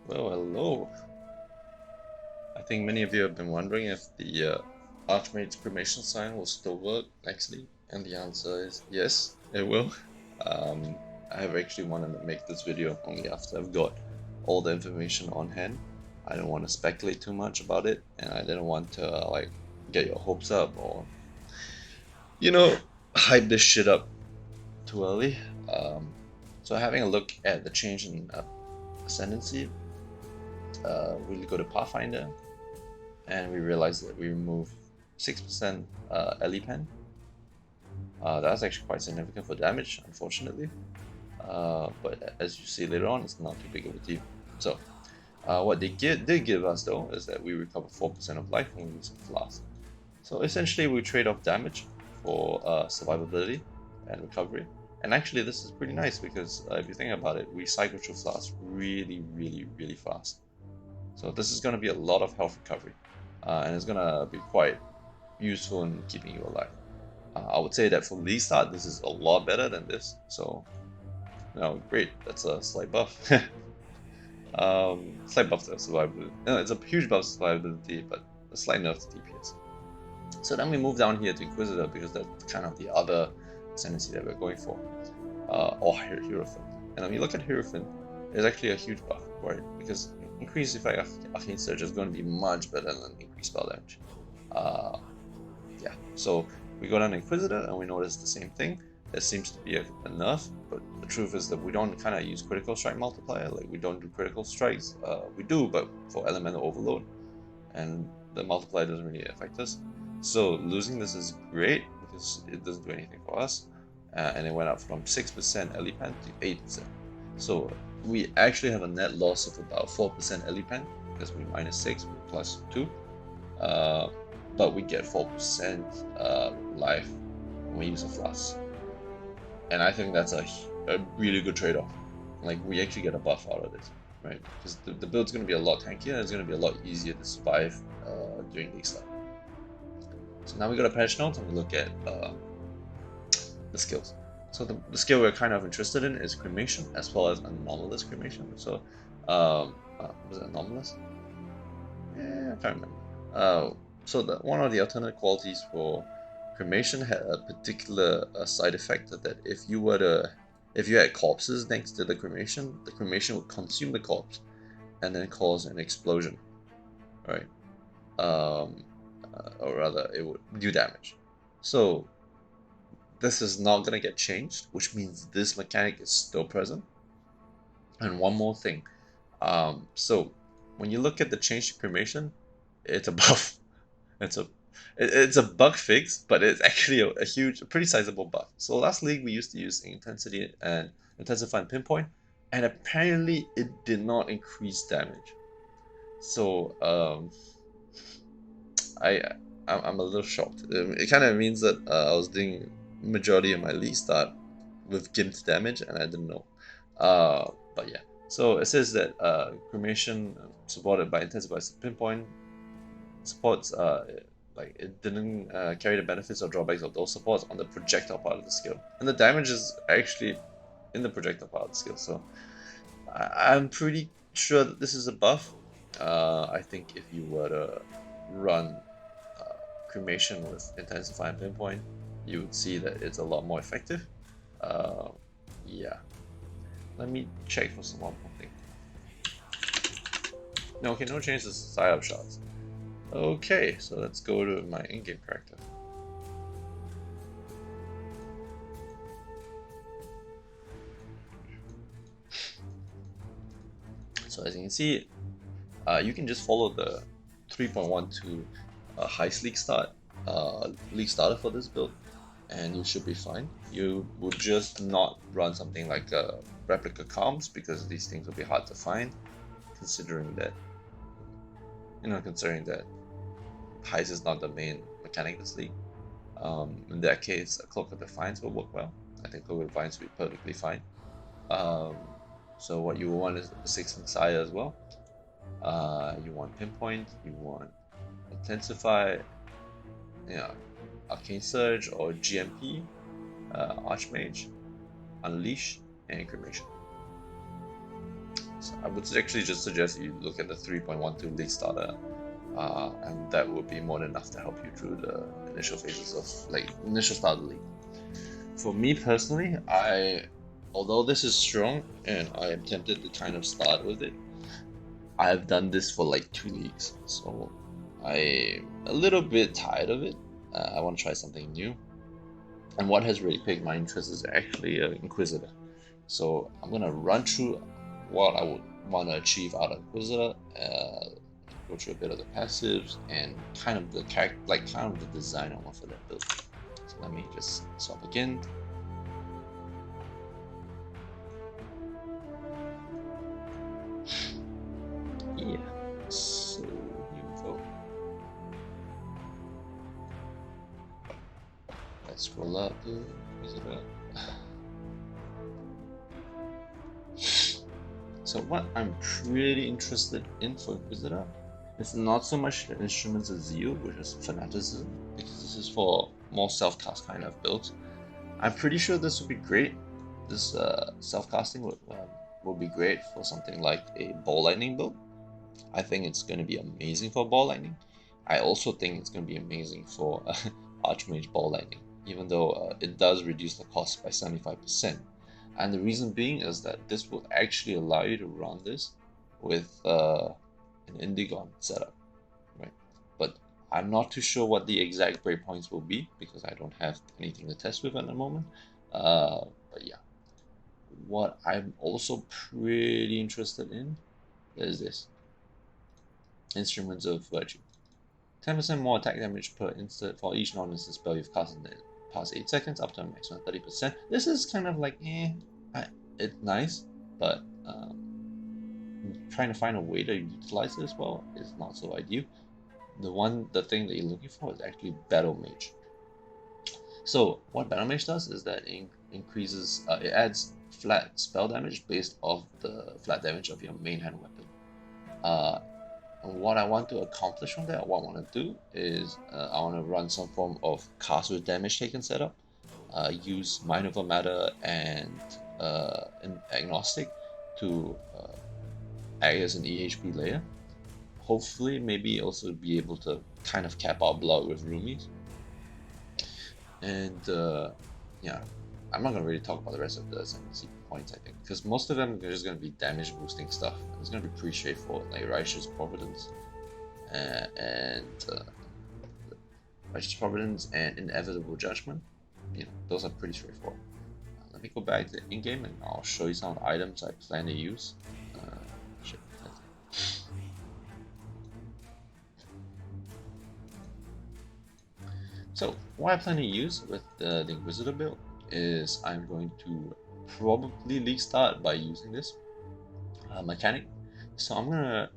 Well, hello. I think many of you have been wondering if the Archmage's cremation sign will still work nicely, and the answer is yes, it will. Um, I have actually wanted to make this video only after I've got all the information on hand. I don't want to speculate too much about it, and I didn't want to like get your hopes up or you know hype this shit up too early. So having a look at the change in Ascendancy, we go to Pathfinder and we realized that we removed 6% LE pen. That's actually quite significant for damage, unfortunately. But as you see later on, it's not too big of a deal. So, what they did give us though is that we recover 4% of life when we use a flask. So essentially, we trade off damage for survivability and recovery. And actually, this is pretty nice because if you think about it, we cycle through flasks really fast. So this is going to be a lot of health recovery, and it's going to be quite useful in keeping you alive. I would say that for League start, this is a lot better than this. So, great. That's a slight buff. Slight buff to survivability. No, it's a huge buff to survivability, but a slight nerf to DPS. So then we move down here to Inquisitor because that's kind of the other ascendancy that we're going for, or Hierophant. And when you look at Hierophant, there's actually a huge buff, right? Because increased effect Arcane Surge is going to be much better than increased spell damage. Yeah, so we go down to Inquisitor and we notice the same thing. There seems to be a nerf, but the truth is that we don't kind of use critical strike multiplier. Like we don't do critical strikes. We do, but for elemental overload, and the multiplier doesn't really affect us. So losing this is great because it doesn't do anything for us, and it went up from 6% Elipan to 8%. So we actually have a net loss of about 4% Elipan because we minus 6, we plus 2. But we get 4% life when we use a flask. And I think that's a really good trade-off. Like, we actually get a buff out of this, right? Because the build's going to be a lot tankier and it's going to be a lot easier to survive during League start. So now we go to patch notes and we look at the skills. So the skill we're kind of interested in is cremation as well as anomalous cremation. So, was it anomalous? Yeah, I can't remember. So one of the alternate qualities for cremation had a particular side effect that if you had corpses next to the cremation would consume the corpse and then cause an explosion, right? Or rather, it would do damage. So this is not gonna get changed, which means this mechanic is still present. And one more thing, so when you look at the change to cremation, it's a buff. It's a bug fix, but it's actually a huge, a pretty sizable bug. So last league we used to use intensity and intensify and pinpoint, and apparently it did not increase damage. So I I'm a little shocked. It kind of means that I was doing majority of my league start with gimped damage, and I didn't know. But yeah. So it says that cremation supported by intensified pinpoint supports like it didn't carry the benefits or drawbacks of those supports on the projectile part of the skill, and the damage is actually in the projectile part of the skill. So I'm pretty sure that this is a buff. I think if you were to run cremation with intensify and pinpoint, you would see that it's a lot more effective. Yeah, let me check for some one more thing. No, okay, no changes to side up shots. Okay, so let's go to my in-game character. So as you can see, you can just follow the 3.12 heist league start, league starter for this build, and you should be fine. You would just not run something like replica comms because these things will be hard to find, considering that heist is not the main mechanic of this league. In that case, a Cloak of Defiance will work well. I think Cloak of Defiance will be perfectly fine. So what you will want is a 6 Messiah as well. You want Pinpoint, you want Intensify, Arcane Surge or GMP, Archmage, Unleash, and Cremation. So I would actually just suggest you look at the 3.12 League Starter, and that would be more than enough to help you through the initial phases of, like, initial start of the league. For me personally, although this is strong and I am tempted to kind of start with it, I've done this for like 2 leagues, so I'm a little bit tired of it. I want to try something new. And what has really piqued my interest is actually Inquisitor. So I'm gonna run through what I would want to achieve out of Inquisitor, go through a bit of the passives and kind of the character, like kind of the design I want for that build. So let me just swap again. Yeah. So here we go. Let's scroll up the Inquisitor. So what I'm pretty interested in for Inquisitor is not so much the Instruments of Zeal, which is Fanaticism, because this is for more self-cast kind of builds. I'm pretty sure this would be great. This self-casting would be great for something like a Ball Lightning build. I think it's going to be amazing for Ball Lightning. I also think it's going to be amazing for Archmage Ball Lightning, even though it does reduce the cost by 75%. And the reason being is that this will actually allow you to run this with an Indigon setup, right? But I'm not too sure what the exact breakpoints will be because I don't have anything to test with at the moment. But yeah, what I'm also pretty interested in is this. Instruments of Virtue. 10% more attack damage per instant for each non-instant spell you've cast in the past 8 seconds, up to a maximum 30%. This is kind of like, it's nice, but trying to find a way to utilize this well is not so ideal. The thing that you're looking for is actually Battle Mage. So what Battle Mage does is that it increases, it adds flat spell damage based off the flat damage of your main hand weapon. And what I want to accomplish from that, what I want to do is I want to run some form of cast with damage taken setup, use Mind Over Matter and Agnostic to act as an EHP layer. Hopefully, maybe also be able to kind of cap out blood with Roomies. And yeah, I'm not going to really talk about the rest of the Ascendancy points, I think, because most of them are just going to be damage boosting stuff. It's going to be pretty straightforward, like Righteous Providence and Inevitable Judgment. Those are pretty straightforward. Let me go back to in-game and I'll show you some items I plan to use. So what I plan to use with the Inquisitor build is I'm going to probably league start by using this mechanic. So I'm gonna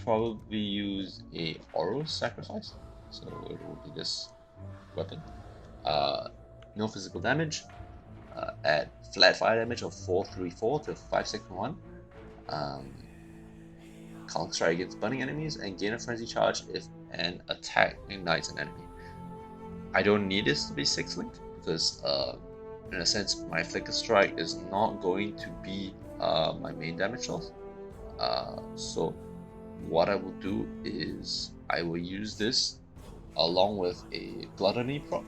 probably use a Oral Sacrifice. So it will be this weapon. No physical damage. Add flat fire damage of 434 to 561. Counter strike against burning enemies and gain a frenzy charge if an attack ignites an enemy. I don't need this to be 6 linked because in a sense my Flicker Strike is not going to be my main damage source. So what I will do is I will use this along with a Gluttony prop.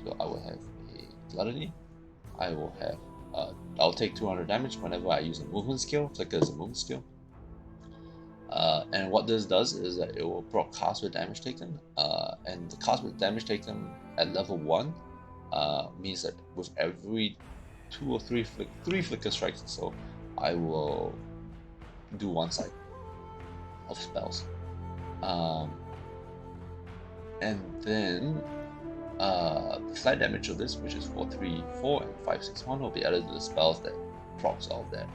So I will have a Gluttony. I will have I'll take 200 damage whenever I use a movement skill. Flicker is a movement skill. And what this does is that it will proc cast with damage taken, and the cast with damage taken at level 1 means that with every 2 or 3 flicker strikes, so I will do 1 cycle of spells. And then the flat damage of this, which is 434 and 561, will be added to the spells that procs all of that.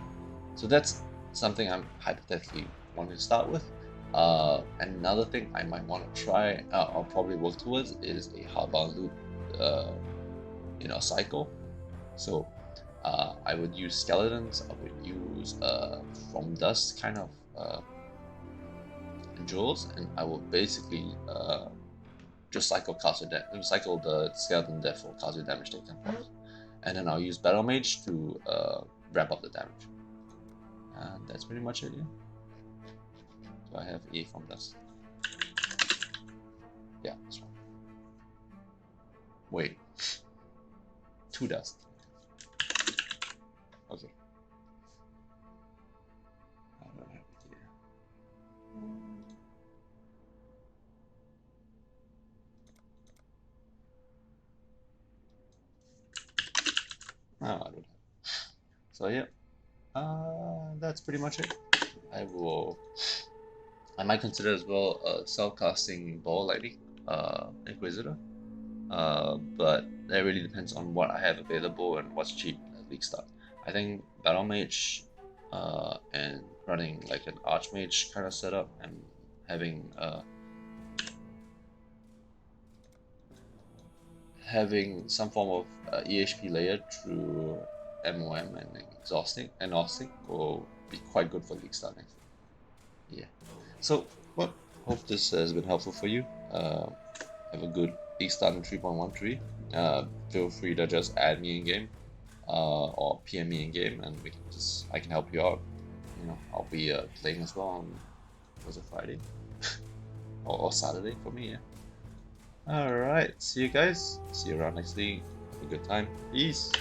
So that's something I'm hypothetically wanting to start with. Another thing I might want to try, I'll probably work towards, is a hardbound loop cycle. So I would use skeletons, I would use from dust kind of jewels, and I will basically just cycle the skeleton death for cast with damage taken, and then I'll use Battle Mage to ramp up the damage. And that's pretty much it, yeah. So I have A from dust. Yeah, this one. Wait. 2 dust. Okay. I don't have it here. No, I don't have it. So yeah. That's pretty much it. I might consider as well self-casting Ball Lightning, Inquisitor. But that really depends on what I have available and what's cheap at League Start. I think Battle Mage and running like an Archmage kind of setup and having some form of EHP layer through MOM and Agnostic will be quite good for League Start next year. Yeah. So, well, hope this has been helpful for you. Have a good League Start in 3.13. Feel free to just add me in game or PM me in game, and I can help you out. You know, I'll be playing as well on Friday or Saturday for me. Yeah. All right. See you guys. See you around next week. Have a good time. Peace.